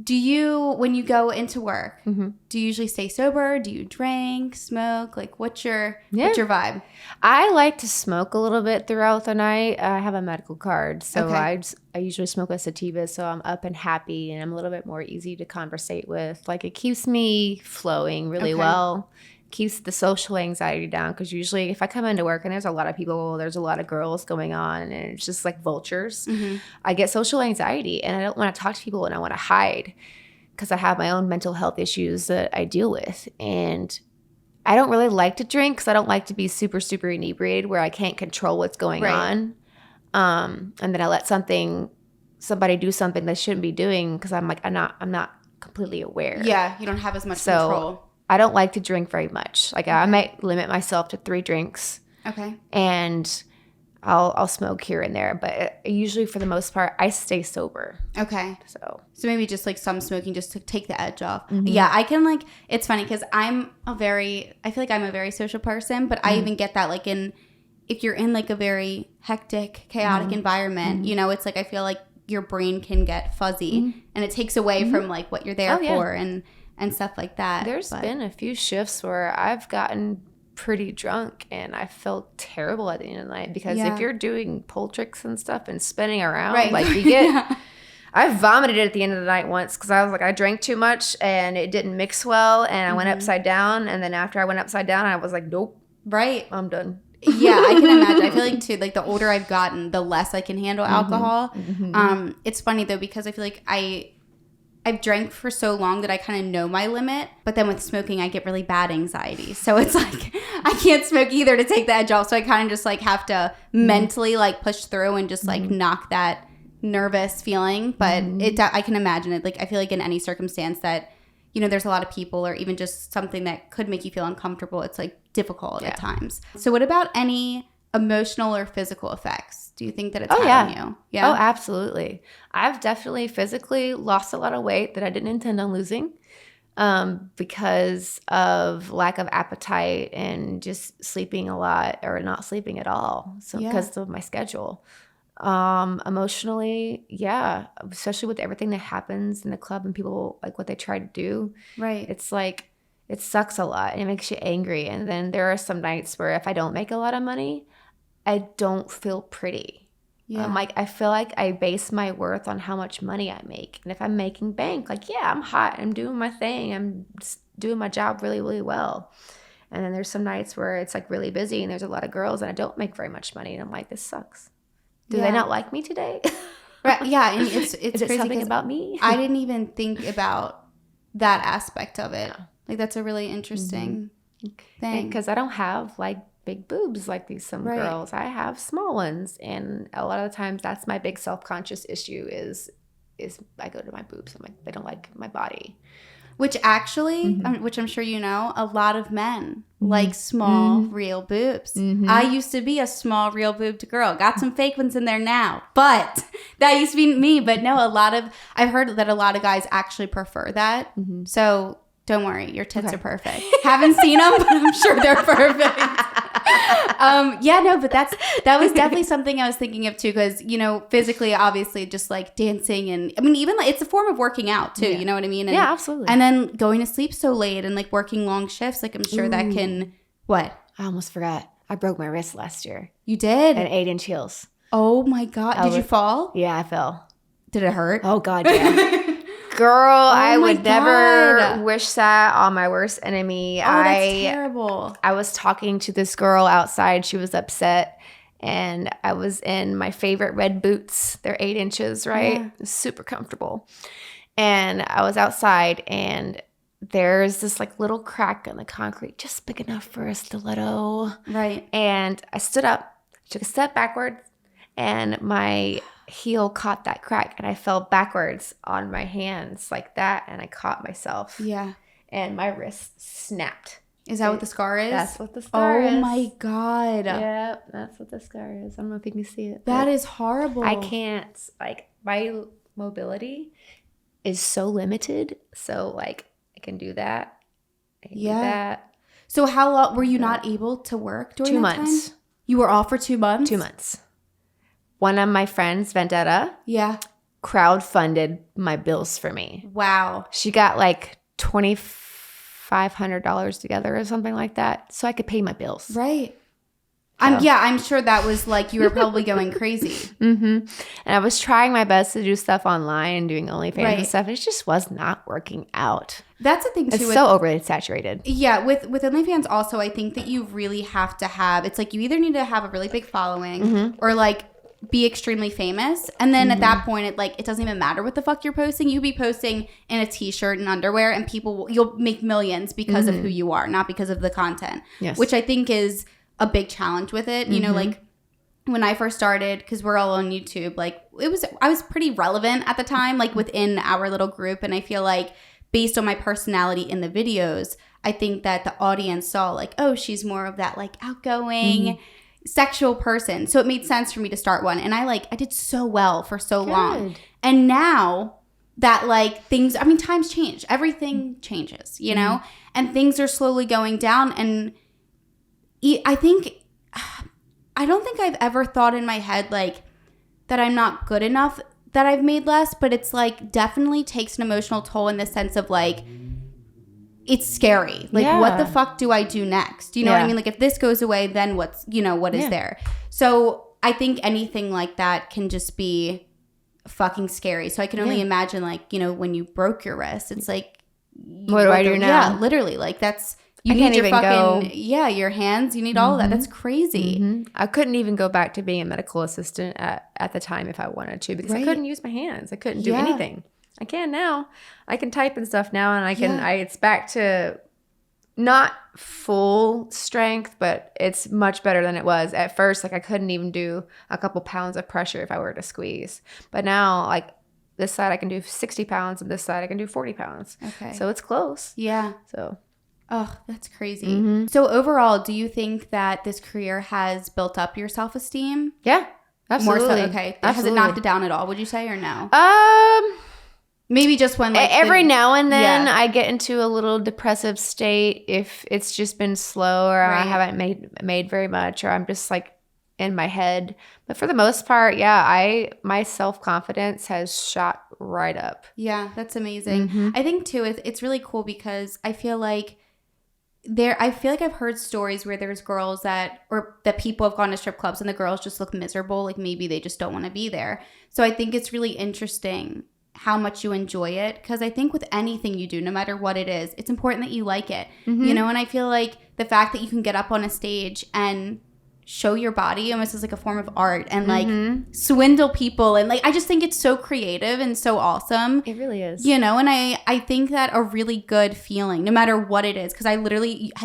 do you, when you go into work, do you usually stay sober? Do you drink, smoke? Like what's your vibe? I like to smoke a little bit throughout the night. I have a medical card, so I usually smoke a sativa, so I'm up and happy, and I'm a little bit more easy to conversate with. Like it keeps me flowing really well. Keeps the social anxiety down, because usually if I come into work and there's a lot of people, there's a lot of girls going on, and it's just like vultures, I get social anxiety, and I don't want to talk to people, and I want to hide because I have my own mental health issues that I deal with. And I don't really like to drink because I don't like to be super, super inebriated where I can't control what's going on. And then I let somebody do something they shouldn't be doing because I'm like, I'm not completely aware. Yeah, you don't have as much control. I don't like to drink very much. Like I might limit myself to 3 drinks. Okay. And I'll smoke here and there, but usually for the most part, I stay sober. Okay. So maybe just like some smoking just to take the edge off. Yeah, I can like, it's funny because I feel like I'm a very social person, but I even get that like if you're in like a very hectic, chaotic environment, you know, it's like I feel like your brain can get fuzzy and it takes away from like what you're there for and stuff like that. There's been a few shifts where I've gotten pretty drunk and I felt terrible at the end of the night because if you're doing pole tricks and stuff and spinning around, like you get I vomited at the end of the night once because I was like, I drank too much and it didn't mix well, and I went upside down, and then after I went upside down I was like, nope, I'm done. Yeah, I can imagine. I feel like too, like the older I've gotten, the less I can handle alcohol. It's funny though, because I feel like I've drank for so long that I kind of know my limit, but then with smoking, I get really bad anxiety. So it's like, I can't smoke either to take the edge off. So I kind of just like have to mentally like push through and just like knock that nervous feeling. But I can imagine it. Like, I feel like in any circumstance that, you know, there's a lot of people or even just something that could make you feel uncomfortable, it's like difficult at times. So what about any emotional or physical effects? Do you think that it's had on you? Yeah. Oh, absolutely. I've definitely physically lost a lot of weight that I didn't intend on losing because of lack of appetite and just sleeping a lot or not sleeping at all. So because of my schedule. Emotionally, especially with everything that happens in the club and people like what they try to do. Right. It's like, it sucks a lot and it makes you angry. And then there are some nights where if I don't make a lot of money, I don't feel pretty. Yeah. Like, I feel like I base my worth on how much money I make. And if I'm making bank, like, I'm hot. I'm doing my thing. I'm just doing my job really, really well. And then there's some nights where it's like really busy and there's a lot of girls and I don't make very much money. And I'm like, this sucks. Do they not like me today? Right. Yeah. And it's Is crazy it something about me? I didn't even think about that aspect of it. Yeah. Like, that's a really interesting thing. Because I don't have like big boobs like some girls. I have small ones, and a lot of the times that's my big self-conscious issue is I go to my boobs. I'm like, they don't like my body. Which actually, which I'm sure you know, a lot of men like small, real boobs. I used to be a small, real boobed girl. Got some fake ones in there now, but that used to be me. But no, I've heard that a lot of guys actually prefer that. So don't worry, your tits are perfect. Haven't seen them, but I'm sure they're perfect. But that was definitely something I was thinking of too, because, you know, physically, obviously, just like dancing and I mean, even like it's a form of working out too. You know what I mean? And, absolutely. And then going to sleep so late and like working long shifts, like I'm sure that can what? I almost forgot. I broke my wrist last year. You did? At 8-inch heels. Oh my God! Did you fall? Yeah, I fell. Did it hurt? Oh God, yeah. Girl, I would never wish that on my worst enemy. Oh, that's terrible. I was talking to this girl outside. She was upset. And I was in my favorite red boots. They're 8 inches, right? Yeah. Super comfortable. And I was outside, and there's this like little crack in the concrete, just big enough for a stiletto. Right. And I stood up, took a step backwards, and my heel caught that crack, and I fell backwards on my hands like that, and I caught myself. Yeah. And my wrist snapped. Is that what the scar is? That's what the scar is. Oh my God. Yep, that's what the scar is. I don't know if you can see it. That is horrible. I can't, like, my mobility is so limited. So, like, can do that. I can do Yeah. that. So how long were you not able to work during 2 that months. time? You were off for 2 months? 2 months. One of my friends, Vendetta, Yeah. crowdfunded my bills for me. Wow. She got like $2,500 together or something like that, so I could pay my bills. Right. So. I'm sure that was like you were probably going crazy. Mm-hmm. And I was trying my best to do stuff online and doing OnlyFans and stuff. It just was not working out. That's the thing too. It's so overly saturated. Yeah, with OnlyFans also, I think that you really have to have. It's like you either need to have a really big following or like be extremely famous, and then at that point, it doesn't even matter what the fuck you're posting. You be posting in a t-shirt and underwear, and you'll make millions because of who you are, not because of the content. Yes. Which I think is a big challenge with it. You know, like when I first started, because we're all on YouTube, like I was pretty relevant at the time, like within our little group, and I feel like based on my personality in the videos, I think that the audience saw like, oh, she's more of that like outgoing sexual person. So it made sense for me to start one. And I did so well for so long. And now that like things, I mean, times change. Everything changes, you know? And things are slowly going down. And I don't think I've ever thought in my head like that I'm not good enough that I've made less, but it's like definitely takes an emotional toll in the sense of like, it's scary. Like, what the fuck do I do next? You know what I mean? Like, if this goes away, then what is there? So I think anything like that can just be fucking scary. So I can only imagine, like, you know, when you broke your wrist, it's like, what do I do now? Yeah, literally. Like, that's, I need your fucking, your hands. You need all of that. That's crazy. I couldn't even go back to being a medical assistant at the time if I wanted to, because I couldn't use my hands. I couldn't do anything. I can now. I can type and stuff now, and it's back to not full strength, but it's much better than it was. At first, like I couldn't even do a couple pounds of pressure if I were to squeeze. But now, like this side I can do 60 pounds, and this side I can do 40 pounds. Okay. So it's close. Yeah. So. Oh, that's crazy. So overall, do you think that this career has built up your self-esteem? Yeah, absolutely. More so, okay. Absolutely. Has it knocked it down at all, would you say, or no? Maybe just when like every now and then I get into a little depressive state if it's just been slow or I haven't made very much, or I'm just like in my head. But for the most part, my self-confidence has shot right up. Yeah, that's amazing. I think too it's really cool because I feel like I've heard stories where there's girls that people have gone to strip clubs and the girls just look miserable, like maybe they just don't want to be there. So I think it's really interesting how much you enjoy it, because I think with anything you do, no matter what it is, it's important that you like it, you know? And I feel like the fact that you can get up on a stage and show your body almost as like a form of art and like swindle people, and like I just think it's so creative and so awesome. It really is. You know, and I think that a really good feeling, no matter what it is, because I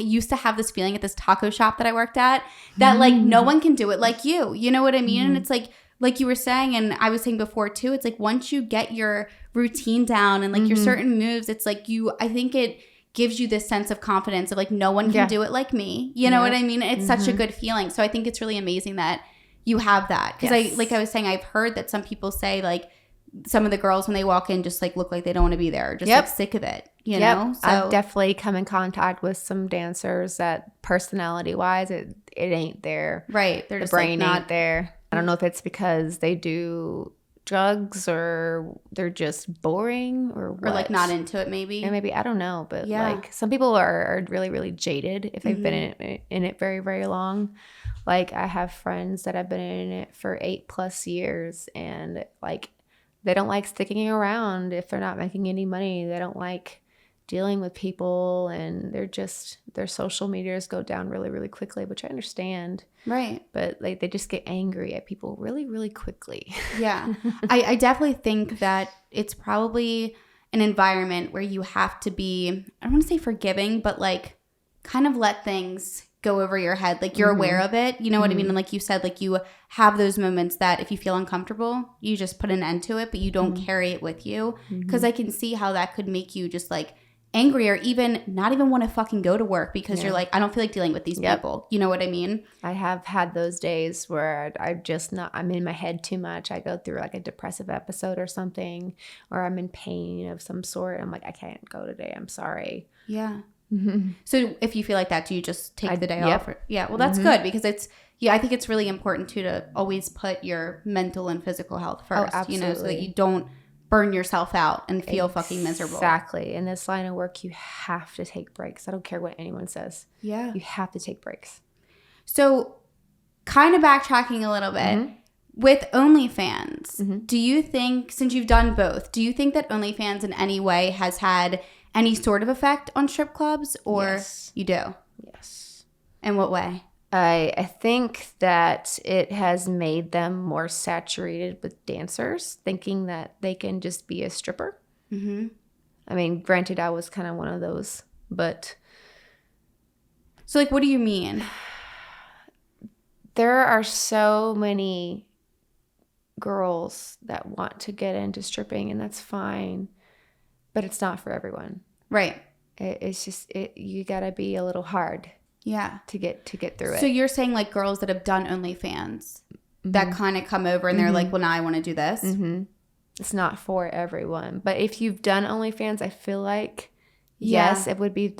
used to have this feeling at this taco shop that I worked at that like no one can do it like you know what I mean? And it's like you were saying, and I was saying before too, it's like once you get your routine down and like your certain moves, it's like I think it gives you this sense of confidence of like no one can do it like me. You know what I mean? It's such a good feeling. So I think it's really amazing that you have that. Because I was saying, I've heard that some people say like some of the girls when they walk in just like look like they don't want to be there, or just like sick of it. You know? So I've definitely come in contact with some dancers that personality wise it ain't there. Right. They're just brain like ain't there. I don't know if it's because they do drugs or they're just boring or what. Or like not into it maybe. And maybe, I don't know. But like some people are really, really jaded if they've been in it very, very long. Like I have friends that have been in it for 8+ years, and like they don't like sticking around if they're not making any money. They don't like dealing with people, and their social medias go down really, really quickly, which I understand. Right. But like they just get angry at people really, really quickly. Yeah. I definitely think that it's probably an environment where you have to be, I don't want to say forgiving, but like kind of let things go over your head. Like you're aware of it. You know what I mean? And like you said, like you have those moments that if you feel uncomfortable, you just put an end to it, but you don't carry it with you. Because I can see how that could make you just like angry or even not even want to fucking go to work because you're like, I don't feel like dealing with these people. You know what I mean? I have had those days where I'm in my head too much. I go through like a depressive episode or something, or I'm in pain of some sort. I'm like, I can't go today. I'm sorry. Yeah. So if you feel like that, do you just take the day off? Well, that's good because I think it's really important too to always put your mental and physical health first, so that you don't burn yourself out and feel fucking miserable. Exactly. In this line of work, you have to take breaks. I don't care what anyone says. Yeah. You have to take breaks. So kind of backtracking a little bit, with OnlyFans, do you think, since you've done both, do you think that OnlyFans in any way has had any sort of effect on strip clubs, or you do? Yes. In what way? I think that it has made them more saturated with dancers, thinking that they can just be a stripper. Mm-hmm. I mean, granted, I was kind of one of those, but... So, like, what do you mean? There are so many girls that want to get into stripping, and that's fine, but it's not for everyone. Right. It's just, you got to be a little hard. Yeah, to get through it. So you're saying like girls that have done OnlyFans that kind of come over and they're like, well, now I want to do this. It's not for everyone, but if you've done OnlyFans, I feel like yes, it would be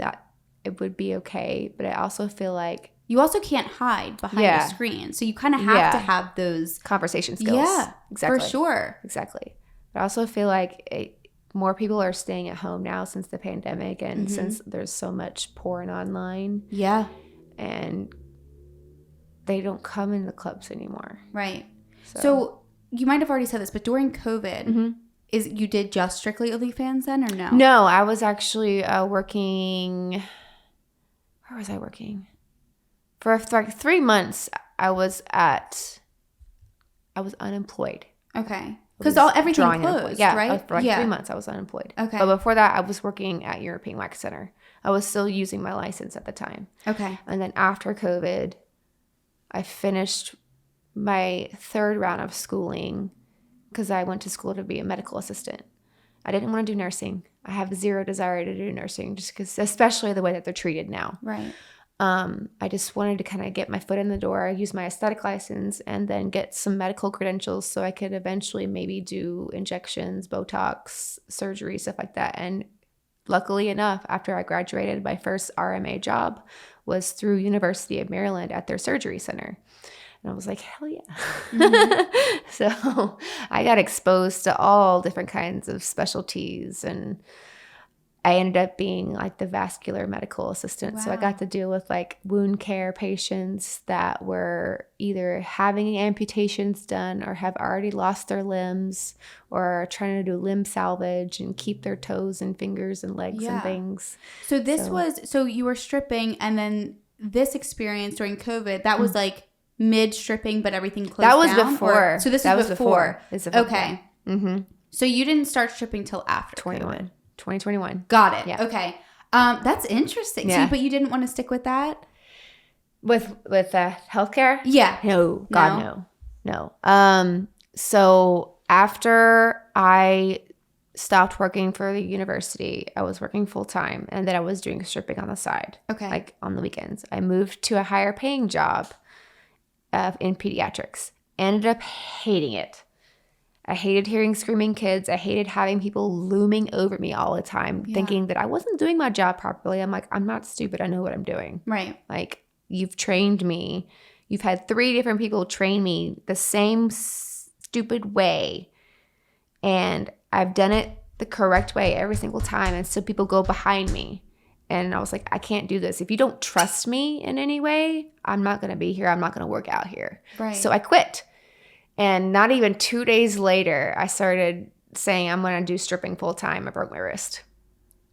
okay. But I also feel like you also can't hide behind the screen, so you kind of have to have those conversation skills. Yeah, exactly, for sure, exactly. But I also feel like more people are staying at home now since the pandemic and since there's so much porn online. Yeah. And they don't come in the clubs anymore. Right. So you might have already said this, but during COVID, you did just strictly OnlyFans then or no? No, I was actually working. Where was I working? For like 3 months, I was unemployed. Okay. Because everything closed, right? For like 3 months, I was unemployed. Okay. But before that, I was working at European Wax Center. I was still using my license at the time. Okay. And then after COVID, I finished my 3rd round of schooling because I went to school to be a medical assistant. I didn't want to do nursing. I have zero desire to do nursing just because, especially the way that they're treated now. Right. I just wanted to kind of get my foot in the door, use my aesthetic license, and then get some medical credentials so I could eventually maybe do injections, Botox, surgery, stuff like that. And luckily enough, after I graduated, my first RMA job was through University of Maryland at their surgery center. And I was like, hell yeah. So I got exposed to all different kinds of specialties, and I ended up being like the vascular medical assistant. Wow. So I got to deal with like wound care patients that were either having amputations done or have already lost their limbs or trying to do limb salvage and keep their toes and fingers and legs and things. So so you were stripping, and then this experience during COVID, that was like mid stripping, but everything closed down? That was before. So this was before. Okay. Mm-hmm. So you didn't start stripping till after 2021. Got it. Yeah. Okay. That's interesting. Yeah. So, but you didn't want to stick with that? With healthcare? Yeah. No. God, no. So after I stopped working for the university, I was working full time, and then I was doing stripping on the side. Okay. Like on the weekends. I moved to a higher paying job in pediatrics. Ended up hating it. I hated hearing screaming kids. I hated having people looming over me all the time, thinking that I wasn't doing my job properly. I'm like, I'm not stupid. I know what I'm doing. Right. Like, you've trained me. You've had 3 different people train me the same stupid way. And I've done it the correct way every single time. And so people go behind me. And I was like, I can't do this. If you don't trust me in any way, I'm not going to be here. I'm not going to work out here. Right. So I quit. And not even 2 days later, I started saying I'm going to do stripping full time. I broke my wrist.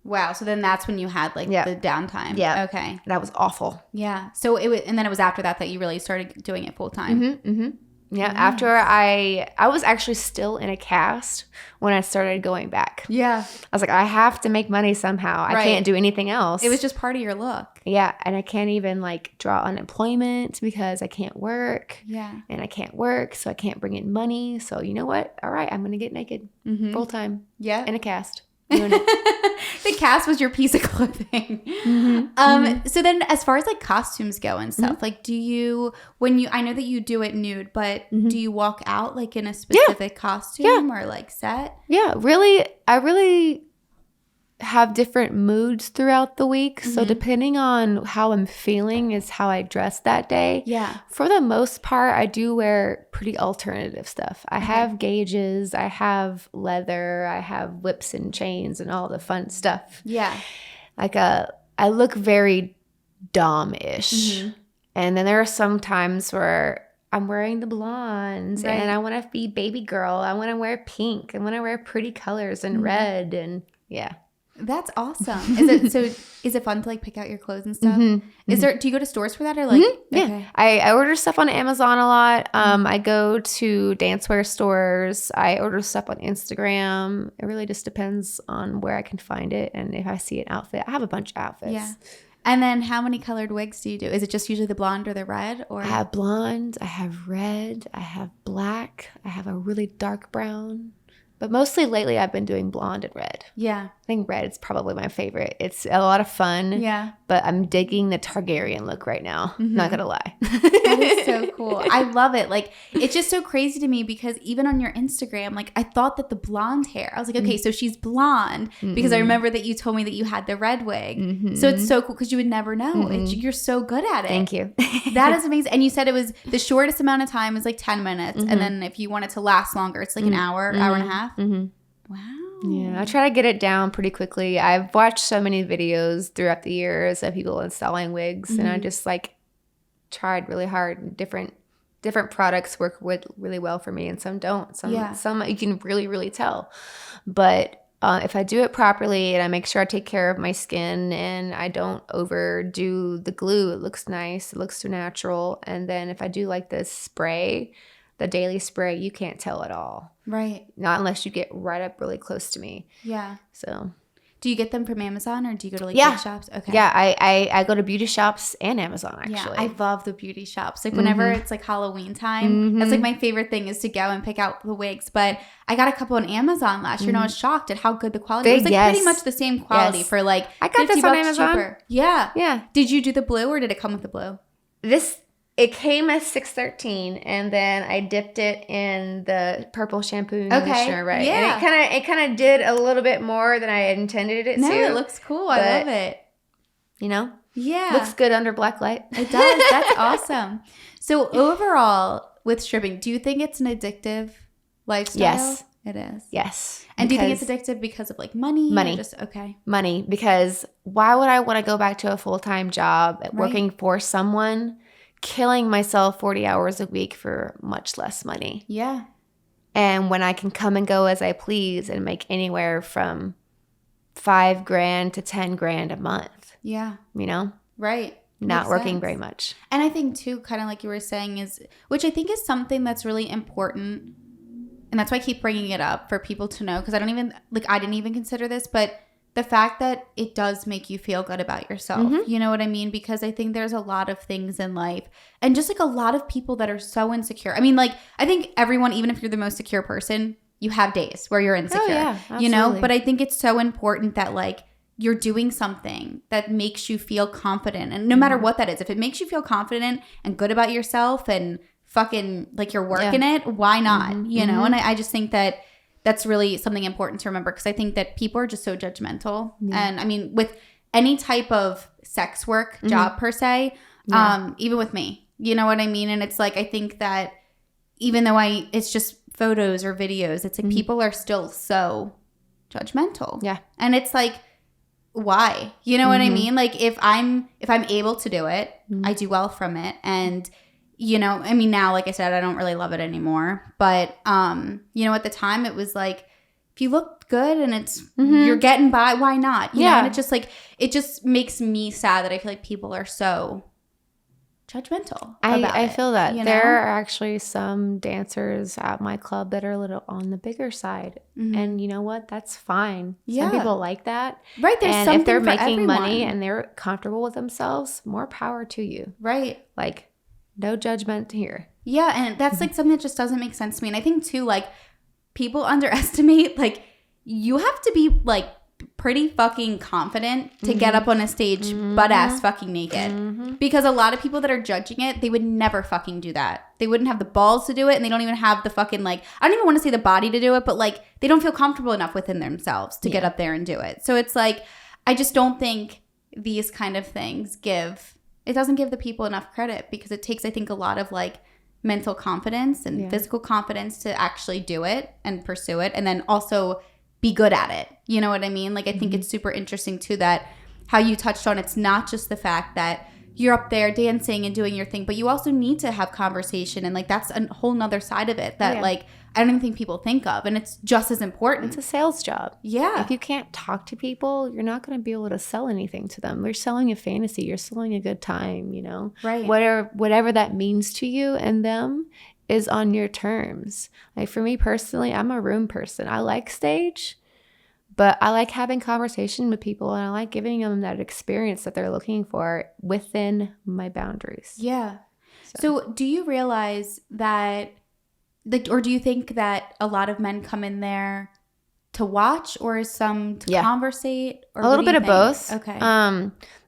Wow. So then that's when you had like the downtime. Yeah. Okay. That was awful. Yeah. So it was, and then it was after that you really started doing it full time. Mm-hmm. Mm-hmm. Yeah. Nice. After I was actually still in a cast when I started going back. Yeah. I was like, I have to make money somehow. Right. I can't do anything else. It was just part of your look. Yeah. And I can't even like draw unemployment because I can't work. Yeah. And I can't work, so I can't bring in money. So you know what? All right, I'm going to get naked full time. Yeah. In a cast. doing it. The cast was your piece of clothing. So then as far as like costumes go and stuff, like I know that you do it nude, but do you walk out like in a specific costume or like set? Yeah, really, I really have different moods throughout the week. So depending on how I'm feeling is how I dress that day. Yeah. For the most part, I do wear pretty alternative stuff. I have gauges, I have leather, I have whips and chains and all the fun stuff. Yeah. Like I look very dom-ish. And then there are some times where I'm wearing the blondes and I want to be baby girl. I want to wear pink. I want to wear pretty colors and red and That's awesome. Is it fun to like pick out your clothes and stuff? Do you go to stores for that or like Okay. I order stuff on Amazon a lot. I go to dancewear stores. I order stuff on Instagram. It really just depends on where I can find it and if I see an outfit. I have a bunch of outfits. Yeah. And then how many colored wigs do you do? Is it just usually the blonde or the red? Or I have blonde, I have red, I have black, I have a really dark brown. But mostly lately I've been doing blonde and red. Yeah. I think red is probably my favorite. It's a lot of fun. Yeah. But I'm digging the Targaryen look right now. Not going to lie. That is so cool. I love it. Like, it's just so crazy to me because even on your Instagram, like, I thought that the blonde hair, I was like, okay, so she's blonde because I remember that you told me that you had the red wig. So it's so cool because you would never know. You're so good at it. Thank you. That is amazing. And you said it was the shortest amount of time is like 10 minutes. And then if you want it to last longer, it's like an hour, hour and a half. Wow. Yeah, I try to get it down pretty quickly. I've watched so many videos throughout the years of people installing wigs, and I just like tried really hard. Different products work really well for me, and some don't. Some you can really tell. But if I do it properly and I make sure I take care of my skin and I don't overdo the glue, it looks nice. It looks too natural. And then if I do like this spray, the daily spray, you can't tell at all. Right. Not unless you get right up really close to me. Yeah. So. Do you get them from Amazon or do you go to like beauty shops? Okay. Yeah, I go to beauty shops and Amazon actually. Yeah, I love the beauty shops. Like whenever it's like Halloween time, that's like my favorite thing is to go and pick out the wigs. But I got a couple on Amazon last year and I was shocked at how good the quality was. It was like pretty much the same quality for like I got this on Amazon. Cheaper. Yeah. Yeah. Did you do the blue or did it come with the blue? It came as 613, and then I dipped it in the purple shampoo and conditioner, right? Yeah. And it kind of did a little bit more than I intended it to. No, it looks cool. I love it. You know? Yeah. Looks good under black light. It does. That's awesome. So overall, with stripping, do you think it's an addictive lifestyle? Yes. It is. Yes. And do you think it's addictive because of like money? Money. Money. Because why would I want to go back to a full-time job working for someone, killing myself 40 hours a week for much less money? Yeah. And when I can come and go as I please and make anywhere from $5,000 to $10,000 a month. Yeah. You know? Right. Not working very much. And I think too, kind of like you were saying which I think is something that's really important. And that's why I keep bringing it up for people to know. Because I didn't even consider this, but the fact that it does make you feel good about yourself. You know what I mean? Because I think there's a lot of things in life and just like a lot of people that are so insecure. I mean, like, I think everyone, even if you're the most secure person, you have days where you're insecure, you know? But I think it's so important that like you're doing something that makes you feel confident. And no matter what that is, if it makes you feel confident and good about yourself and fucking like you're working it, why not? You know? And I just think that that's really something important to remember because I think that people are just so judgmental. And I mean, with any type of sex work job per se, even with me, you know what I mean? And it's like, I think that even though it's just photos or videos, it's like people are still so judgmental. Yeah. And it's like, why? You know what I mean? Like if I'm able to do it, I do well from it. And you know, I mean, now, like I said, I don't really love it anymore. But, you know, at the time it was like, if you look good and it's, you're getting by, why not? You know, and it's just like, it just makes me sad that I feel like people are so judgmental about I it, feel that. You know? There are actually some dancers at my club that are a little on the bigger side. And you know what? That's fine. Some people like that. Right. There's and something if they're for making everyone. money and they're comfortable with themselves, more power to you. Right. Like, no judgment here. Yeah, and that's like something that just doesn't make sense to me. And I think too, like people underestimate like you have to be like pretty fucking confident to get up on a stage butt ass fucking naked, because a lot of people that are judging it, they would never fucking do that. They wouldn't have the balls to do it, and they don't even have the fucking, like, I don't even want to say the body to do it, but like they don't feel comfortable enough within themselves to get up there and do it. So it's like, I just don't think these kind of things doesn't give the people enough credit, because it takes, I think, a lot of like mental confidence and physical confidence to actually do it and pursue it, and then also be good at it. You know what I mean? Like, I think it's super interesting too, that how you touched on, it's not just the fact that you're up there dancing and doing your thing, but you also need to have conversation, and like that's a whole nother side of it that like I don't even think people think of, and it's just as important. It's a sales job. Yeah. If you can't talk to people, you're not going to be able to sell anything to them. You're selling a fantasy. You're selling a good time, you know? Right. Whatever that means to you and them is on your terms. Like for me personally, I'm a room person. I like stage, but I like having conversation with people, and I like giving them that experience that they're looking for within my boundaries. Yeah. So do you realize that, like, or do you think that a lot of men come in there to watch, or some to conversate? Or a little bit of both. Okay.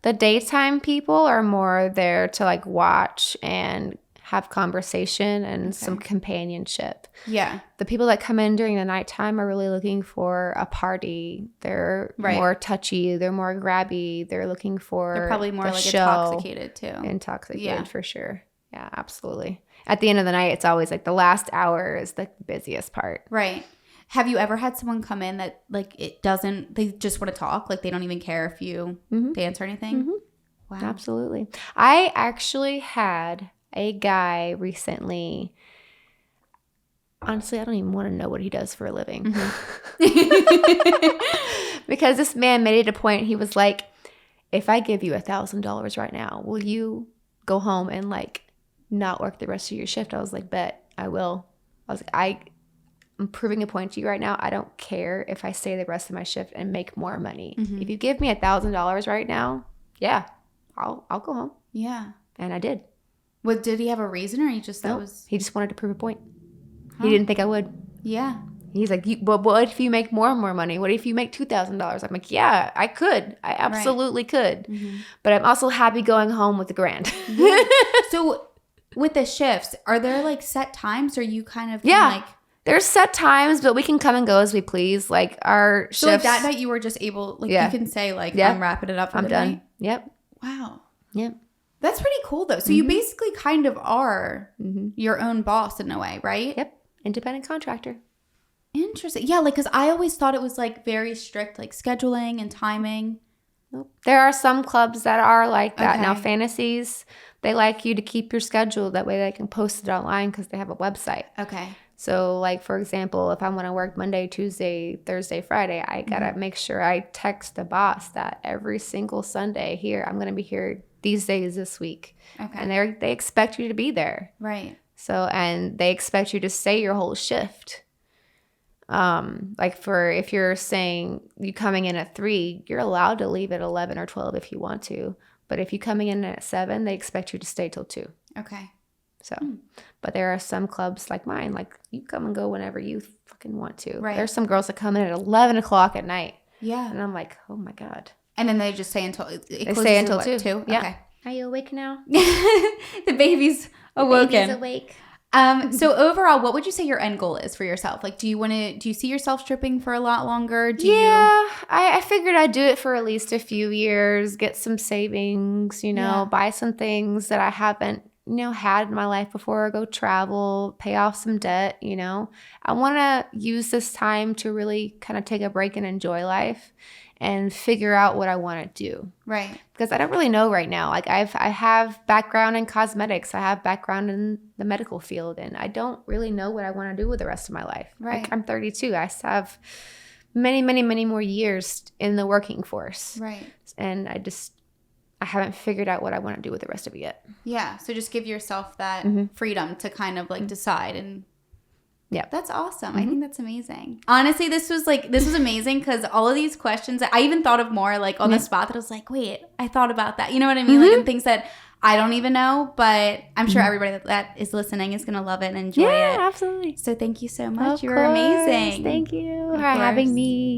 The daytime people are more there to like watch and have conversation and some companionship. Yeah. The people that come in during the nighttime are really looking for a party. They're more touchy. They're more grabby. They're looking for They're probably more like show. Intoxicated too. Intoxicated for sure. Yeah, absolutely. At the end of the night, it's always like the last hour is the busiest part. Right. Have you ever had someone come in that like they just want to talk? Like they don't even care if you dance or anything? Mm-hmm. Wow. Absolutely. I actually had a guy recently. Honestly, I don't even want to know what he does for a living. Because this man made it a point. He was like, if I give you $1,000 right now, will you go home and like not work the rest of your shift? I was like, bet I will. I was like, I'm proving a point to you right now. I don't care if I stay the rest of my shift and make more money. If you give me $1,000 right now, yeah, I'll go home. Yeah. And I did. What, did he have a reason, or he just he just wanted to prove a point. He didn't think I would. Yeah. He's like, but what if you make more and more money? What if you make $2,000? I'm like, yeah, I could. I absolutely could. But I'm also happy going home with $1,000. So with the shifts, are there like set times, or you kind of like? There's set times, but we can come and go as we please. Like our shifts. So like that night you were just able, like you can say like, I'm wrapping it up for the done. night. Yep. Wow. Yep. That's pretty cool though. So you basically kind of are your own boss in a way, right? Yep. Independent contractor. Interesting. Yeah, like, because I always thought it was like very strict, like scheduling and timing. Nope. There are some clubs that are like that. Okay. Now, Fantasies, they like you to keep your schedule. That way they can post it online because they have a website. Okay. So, like, for example, if I want to work Monday, Tuesday, Thursday, Friday, I got to make sure I text the boss that every single Sunday here, I'm going to be here these days this week. Okay. And they expect you to be there. Right. So, and they expect you to stay your whole shift. Like if you're saying you coming in at 3, you're allowed to leave at 11 or 12 if you want to. But if you coming in at 7, they expect you to stay till 2. Okay. So, but there are some clubs like mine, like you come and go whenever you fucking want to. Right. There's some girls that come in at 11 o'clock at night. Yeah. And I'm like, oh my God. And then they just stay until they stay until 2. 2? Yeah. Okay. Are you awake now? The baby's awoken. The baby's awake. So overall, what would you say your end goal is for yourself? Like, do you see yourself stripping for a lot longer? I figured I'd do it for at least a few years, get some savings, buy some things that I haven't, had in my life before, go travel, pay off some debt, I want to use this time to really kind of take a break and enjoy life and figure out what I want to do. Right. Because I don't really know right now. Like I have background in cosmetics. I have background in the medical field, and I don't really know what I want to do with the rest of my life. Right. Like I'm 32. I still have many, many, many more years in the working force. Right. And I haven't figured out what I want to do with the rest of it yet. Yeah. So just give yourself that freedom to kind of like decide. And yeah, that's awesome. I think that's amazing. Honestly, this was amazing because all of these questions, I even thought of more like on the spot that I was like, wait, I thought about that. You know what I mean? Like, and things that I don't even know, but I'm sure everybody that is listening is going to love it and enjoy it. Yeah, absolutely. So thank you so much. Of You were course. amazing. Thank you Of for having course. me.